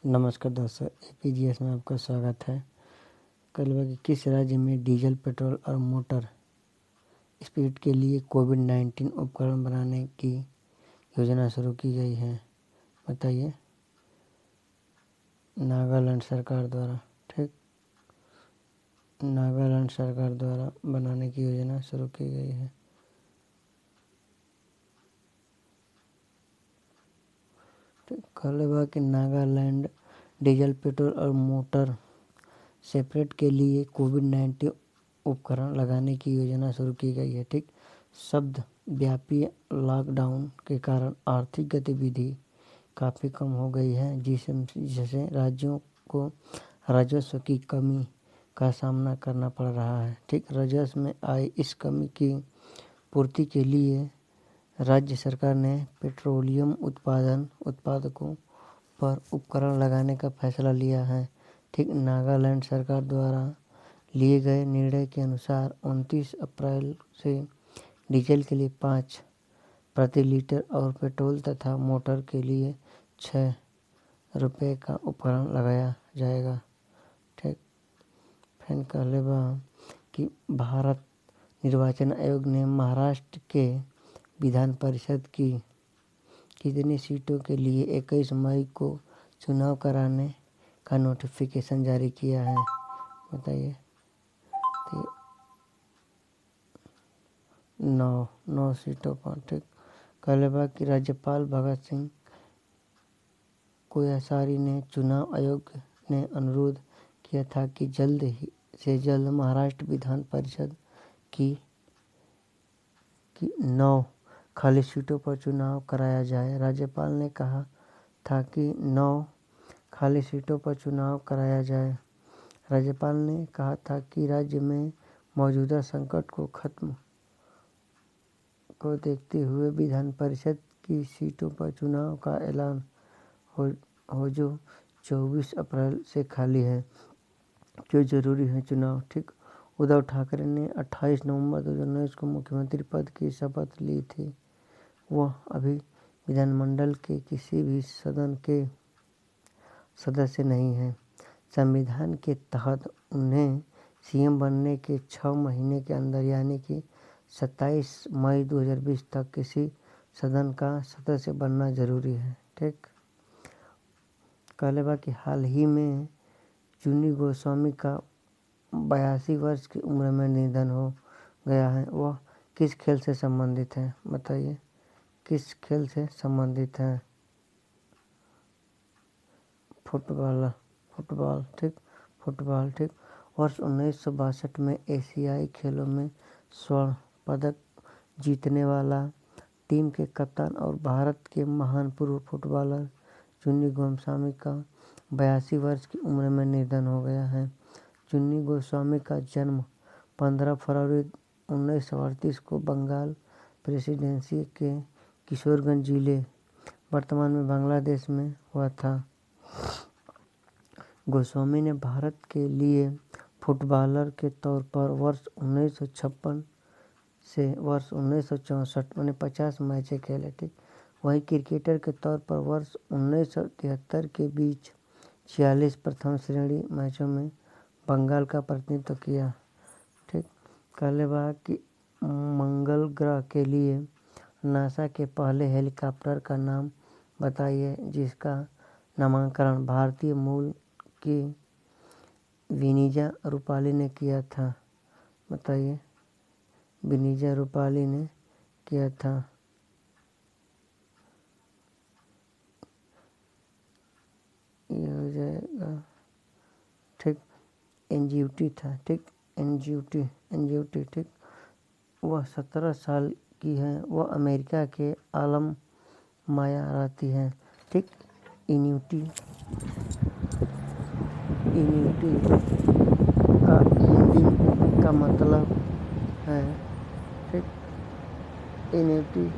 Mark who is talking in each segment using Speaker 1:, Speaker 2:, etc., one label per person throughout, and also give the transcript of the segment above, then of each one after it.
Speaker 1: नमस्कार दोस्तों, एपीजीएस में आपका स्वागत है। कल कि किस राज्य में डीजल, पेट्रोल और मोटर स्पिरिट के लिए कोविड-19 उपकरण बनाने की योजना शुरू की गई है? बताइए। नागालैंड सरकार द्वारा। ठीक, नागालैंड सरकार द्वारा बनाने की योजना शुरू की गई है। कल कि नागालैंड डीजल, पेट्रोल और मोटर सेपरेट के लिए कोविड-19 उपकरण लगाने की योजना शुरू की गई है। ठीक, शब्द व्यापी लॉकडाउन के कारण आर्थिक गतिविधि काफ़ी कम हो गई है, जिससे राज्यों को राजस्व की कमी का सामना करना पड़ रहा है। ठीक, राजस्व में आई इस कमी की पूर्ति के लिए राज्य सरकार ने पेट्रोलियम उत्पादकों पर उपकरण लगाने का फैसला लिया है। ठीक, नागालैंड सरकार द्वारा लिए गए निर्णय के अनुसार 29 अप्रैल से डीजल के लिए 5 प्रति लीटर और पेट्रोल तथा मोटर के लिए 6 रुपये का उपकरण लगाया जाएगा। ठीक, फिर कहले बा कि भारत निर्वाचन आयोग ने महाराष्ट्र के विधान परिषद की कितनी सीटों के लिए 21 मई को चुनाव कराने का नोटिफिकेशन जारी किया है? बताइए। 9 सीटों पर। ठीक, कहले बा कि राज्यपाल भगत सिंह कोश्यारी ने चुनाव आयोग ने अनुरोध किया था कि जल्द से जल्द महाराष्ट्र विधान परिषद की 9 खाली सीटों पर चुनाव कराया जाए। राज्यपाल ने कहा था कि 9 खाली सीटों पर चुनाव कराया जाए। राज्यपाल ने कहा था कि राज्य में मौजूदा संकट को देखते हुए विधान परिषद की सीटों पर चुनाव का ऐलान हो जो 24 अप्रैल से खाली है, जो जरूरी है चुनाव। ठीक, उद्धव ठाकरे ने 28 नवंबर 2019 को मुख्यमंत्री पद की शपथ ली थी। वह अभी विधानमंडल के किसी भी सदन के सदस्य नहीं हैं। संविधान के तहत उन्हें सीएम बनने के 6 महीने के अंदर यानी कि 27 मई 2020 तक किसी सदन का सदस्य बनना जरूरी है। ठीक, कहले बा कि हाल ही में चुन्नी गोस्वामी का 82 वर्ष की उम्र में निधन हो गया है। वह किस खेल से संबंधित है? बताइए, किस खेल से संबंधित है? फुटबॉल। ठीक, फुटबॉल। ठीक, वर्ष 1962 में एशियाई खेलों में स्वर्ण पदक जीतने वाला टीम के कप्तान और भारत के महान पूर्व फुटबॉलर चुन्नी गोस्वामी का 82 वर्ष की उम्र में निधन हो गया है। चुन्नी गोस्वामी का जन्म 15 फरवरी 1938 को बंगाल प्रेसिडेंसी के किशोरगंज जिले, वर्तमान में बांग्लादेश में हुआ था। गोस्वामी ने भारत के लिए फुटबॉलर के तौर पर वर्ष 1956 से वर्ष 1964 में 50 मैचें खेले। ठीक, वहीं क्रिकेटर के तौर पर वर्ष 1973 के बीच 46 प्रथम श्रेणी मैचों में बंगाल का प्रतिनिधित्व किया। ठीक, कहले बा कि मंगल ग्रह के लिए नासा के पहले हेलीकॉप्टर का नाम बताइए जिसका नामकरण भारतीय मूल की विनीजा रूपाली ने किया था। बताइए, विनीजा रूपाली ने किया था। ये हो जाएगा। ठीक, एनजीटी था। ठीक, एनजीटी। ठीक, वह 17 साल की है। वह अमेरिका के आलम माया रहती है। ठीक, इन्यूटी का हिंदी का मतलब है। ठीक, इन्यूटी।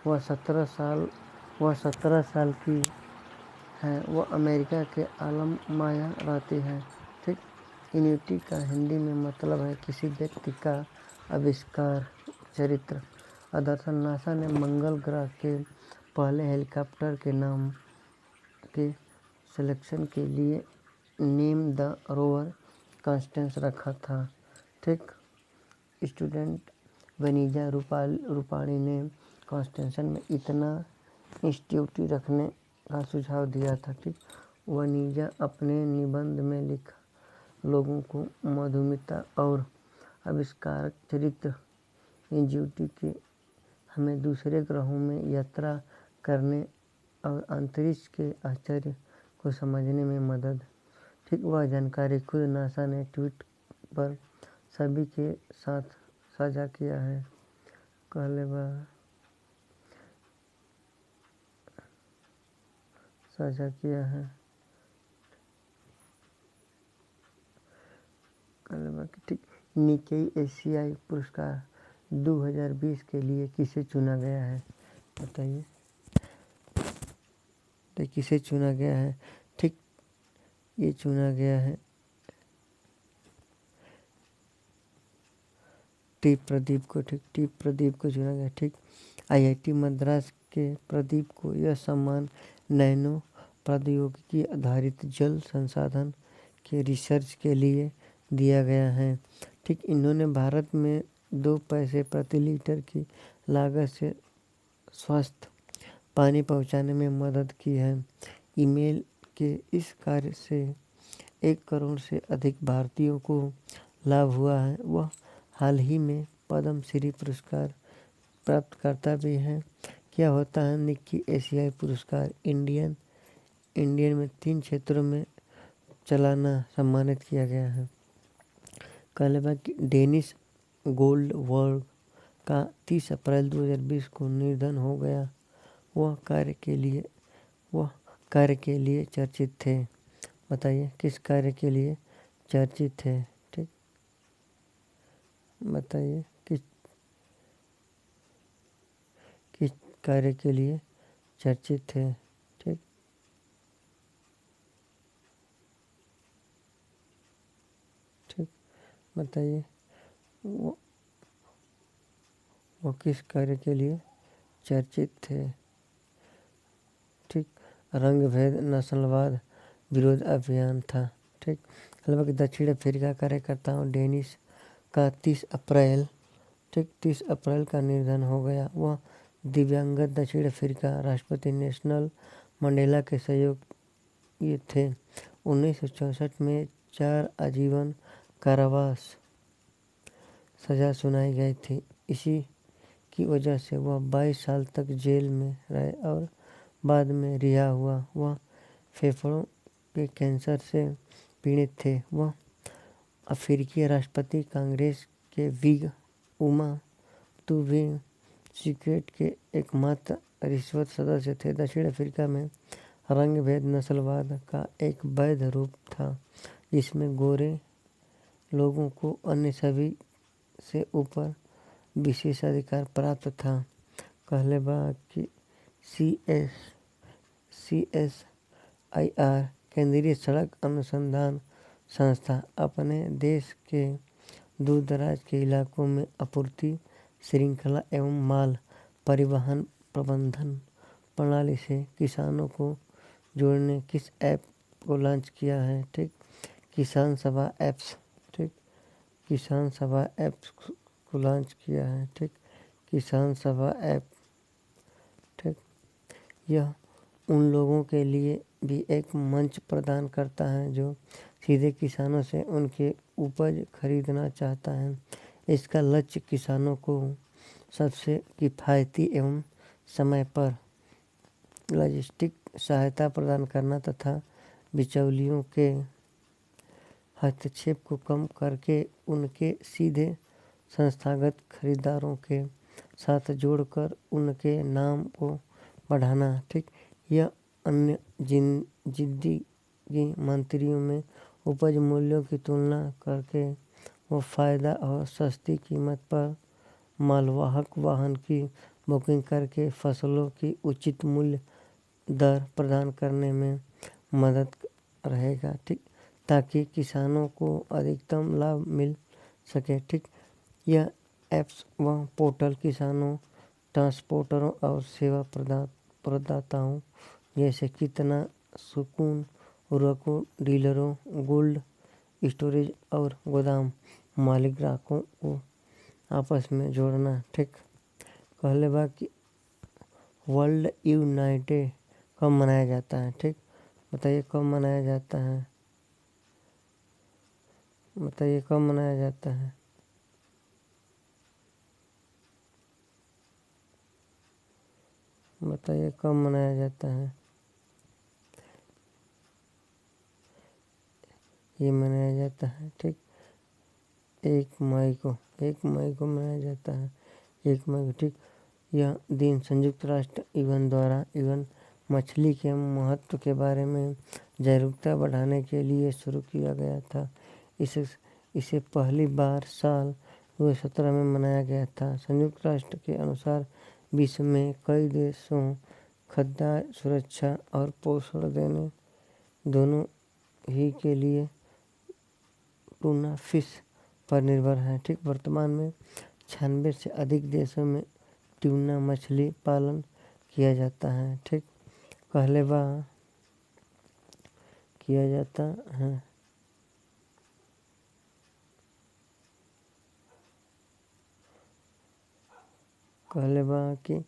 Speaker 1: वह 17 साल की है। वह अमेरिका के आलम माया रहती है। ठीक, इन्यूटी का हिंदी में मतलब है किसी व्यक्ति का आविष्कार, चरित्र, आदर्शन। नासा ने मंगल ग्रह के पहले हेलीकॉप्टर के नाम के सिलेक्शन के लिए नेम द रोवर कॉन्स्टेंस रखा था। ठीक, स्टूडेंट वनीजा रूपाणी ने कॉन्स्टेंशन में इतना इंस्टीट्यूट रखने का सुझाव दिया था। ठीक, वनीजा अपने निबंध में लिखा, लोगों को मधुमिता और आविष्कारक चरित्र इंजीनिटी के हमें दूसरे ग्रहों में यात्रा करने और अंतरिक्ष के आश्चर्य को समझने में मदद। ठीक, वह जानकारी खुद नासा ने ट्वीट पर सभी के साथ साझा किया है। कहले बा साझा किया है कहले बा कि ठीक, निक्केई एशियाई पुरस्कार 2020 के लिए किसे चुना गया है? बताइए, तो किसे चुना गया है? ठीक, ये चुना गया है टी प्रदीप को। ठीक, टी प्रदीप को चुना गया। ठीक, आईआईटी मद्रास के प्रदीप को यह सम्मान नैनो प्रौद्योगिकी आधारित जल संसाधन के रिसर्च के लिए दिया गया है। ठीक, इन्होंने भारत में 2 पैसे प्रति लीटर की लागत से स्वस्थ पानी पहुंचाने में मदद की है। ईमेल के इस कार्य से 1 करोड़ से अधिक भारतीयों को लाभ हुआ है। वह हाल ही में पद्म श्री पुरस्कार प्राप्तकर्ता भी हैं। क्या होता है निक्की एशियाई पुरस्कार? इंडियन में 3 क्षेत्रों में चलाना सम्मानित किया गया है। कहले बा कि डेनिस गोल्डवर्ग का 30 अप्रैल 2020 को निधन हो गया। वह कार्य के लिए चर्चित थे। बताइए, किस कार्य के लिए चर्चित थे? ठीक, बताइए किस कार्य के लिए चर्चित थे? ठीक, ठीक, बताइए वो किस कार्य के लिए चर्चित थे? ठीक, रंग भेद नस्लवाद विरोध अभियान था। ठीक, लगभग दक्षिण अफ्रीका कार्यकर्ताओं डेनिस का 30 अप्रैल का निधन हो गया। वह दिवंगत दक्षिण अफ्रीका राष्ट्रपति नेल्सन मंडेला के सहयोगी थे। 1964 में 4 आजीवन कारावास सजा सुनाई गई थी। इसी की वजह से वह 22 साल तक जेल में रहे और बाद में रिहा हुआ। वह फेफड़ों के कैंसर से पीड़ित थे। वह अफ्रीकी राष्ट्रपति कांग्रेस के विग उमा तुवे सीक्रेट के एकमात्र रिश्वत सदस्य थे। दक्षिण अफ्रीका में रंग भेद नस्लवाद का एक वैध रूप था, जिसमें गोरे लोगों को अन्य सभी से ऊपर विशेषाधिकार प्राप्त था। कहले बा कि CSIR केंद्रीय सड़क अनुसंधान संस्था अपने देश के दूर दराज के इलाकों में आपूर्ति श्रृंखला एवं माल परिवहन प्रबंधन प्रणाली से किसानों को जोड़ने किस ऐप को लॉन्च किया है? ठीक, किसान सभा ऐप्स। ठीक, किसान सभा ऐप्स को लॉन्च किया है। ठीक, किसान सभा ऐप। ठीक, यह उन लोगों के लिए भी एक मंच प्रदान करता है जो सीधे किसानों से उनके उपज खरीदना चाहता है। इसका लक्ष्य किसानों को सबसे किफ़ायती एवं समय पर लॉजिस्टिक सहायता प्रदान करना तथा बिचौलियों के हस्तक्षेप को कम करके उनके सीधे संस्थागत खरीदारों के साथ जोड़कर उनके नाम को बढ़ाना। ठीक, यह अन्य जिंदगी मंत्रियों में उपज मूल्यों की तुलना करके वो फायदा और सस्ती कीमत पर मालवाहक वाहन की बुकिंग करके फसलों की उचित मूल्य दर प्रदान करने में मदद रहेगा। ठीक, ताकि किसानों को अधिकतम लाभ मिल सके। ठीक, यह ऐप्स व पोर्टल किसानों, ट्रांसपोर्टरों और सेवा प्रदाताओं जैसे कितना सुकून उर्वरकों, डीलरों, गोल्ड स्टोरेज और गोदाम मालिक ग्राहकों को आपस में जोड़ना। ठीक, पहले बात कि वर्ल्ड यूनाइटेड कब मनाया जाता है। ठीक, बताइए कब मनाया जाता है, बताइए कब मनाया जाता है। बताइए कब मनाया जाता है। ये मनाया जाता है ठीक 1 मई को, 1 मई को मनाया जाता है, 1 मई को। ठीक, यह दिन संयुक्त राष्ट्र यूएन द्वारा यूएन मछली के महत्व के बारे में जागरूकता बढ़ाने के लिए शुरू किया गया था। इसे पहली बार साल 2017 में मनाया गया था। संयुक्त राष्ट्र के अनुसार विश्व में कई देशों खाद्य सुरक्षा और पोषण देने दोनों ही के लिए टूना फिश पर निर्भर है। ठीक, वर्तमान में 96 से अधिक देशों में ट्यूना मछली पालन किया जाता है। ठीक, पहले बार किया जाता है। पहले बार की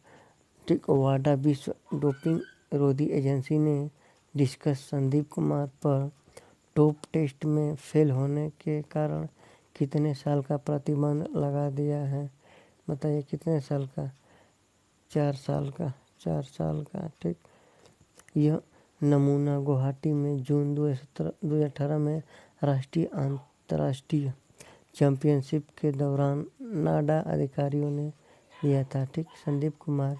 Speaker 1: ठीक, वाडा विश्व डोपिंग रोधी एजेंसी ने डिस्कस संदीप कुमार पर टॉप टेस्ट में फेल होने के कारण कितने साल का प्रतिबंध लगा दिया है। बताइए कितने साल का। 4 साल का, 4 साल का। ठीक, यह नमूना गुवाहाटी में जून 2018 में राष्ट्रीय अंतर्राष्ट्रीय चैंपियनशिप के दौरान नाडा अधिकारियों ने लिया था। ठीक, संदीप कुमार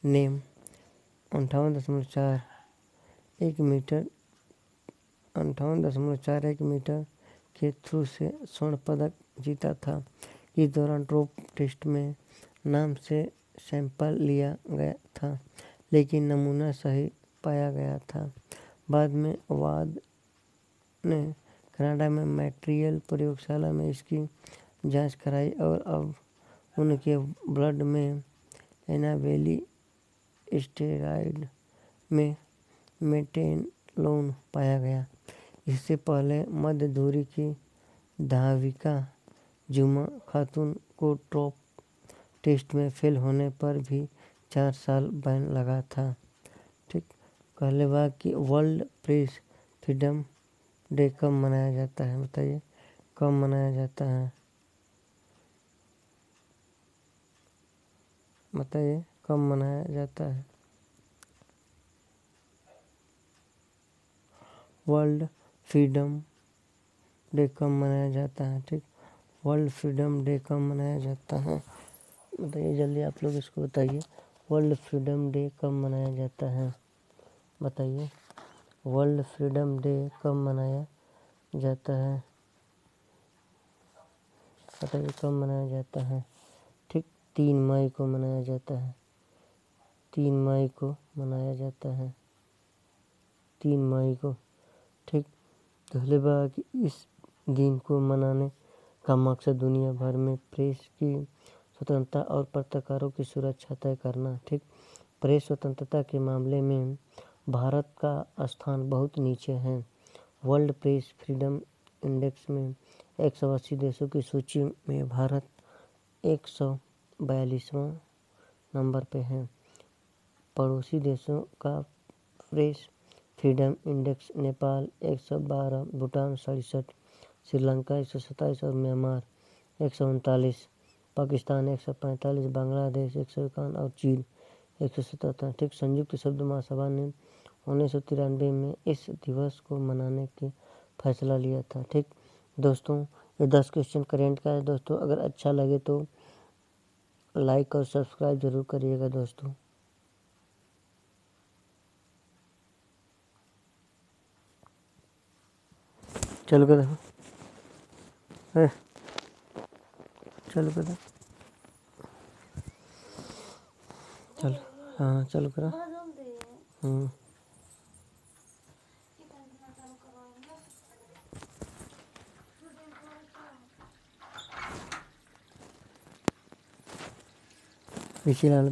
Speaker 1: ने 58.41 मीटर 58.41 मीटर के थ्रू से स्वर्ण पदक जीता था। इस दौरान ड्रॉप टेस्ट में नाम से सैंपल लिया गया था, लेकिन नमूना सही पाया गया था। बाद में वाद ने कनाडा में मॉन्ट्रियल प्रयोगशाला में इसकी जांच कराई और अब उनके ब्लड में एनाबेली स्टेरॉयड में मेटेनोलोन पाया गया। इससे पहले मध्य दूरी की धाविका जुमा खातून को ड्रॉप टेस्ट में फेल होने पर भी 4 साल बैन लगा था। ठीक, पहले बात कि वर्ल्ड प्रेस फ्रीडम डे कब मनाया जाता है। बताइए कब मनाया जाता है। बताइए कब मनाया जाता है। वर्ल्ड फ्रीडम डे कब मनाया जाता है। ठीक, वर्ल्ड फ्रीडम डे कब मनाया जाता है। बताइए जल्दी आप लोग इसको बताइए, वर्ल्ड फ्रीडम डे कब मनाया जाता है। बताइए वर्ल्ड फ्रीडम डे कब मनाया जाता है। बताइए कब मनाया जाता है। ठीक, 3 मई को मनाया जाता है, 3 मई को मनाया जाता है, 3 मई को। ठीक, पहले बार कि इस दिन को मनाने का मकसद दुनिया भर में प्रेस की स्वतंत्रता और पत्रकारों की सुरक्षा तय करना। ठीक, प्रेस स्वतंत्रता के मामले में भारत का स्थान बहुत नीचे है। वर्ल्ड प्रेस फ्रीडम इंडेक्स में 180 देशों की सूची में भारत 142वां नंबर पे है। पड़ोसी देशों का press freedom index Nepal 112, Bhutan 67, Sri Lanka 127 और म्यांमार 139, पाकिस्तान 145, बांग्लादेश 151 और चीन 177। ठीक, संयुक्त शब्द महासभा ने 1993 में इस दिवस को मनाने की फैसला लिया था। ठीक दोस्तों, ये 10 क्वेश्चन करेंट का है दोस्तों। अगर अच्छा लगे तो लाइक और सब्सक्राइब जरूर करिएगा दोस्तों। चलो कर चलो कर चल हाँ चलो करा। पिछला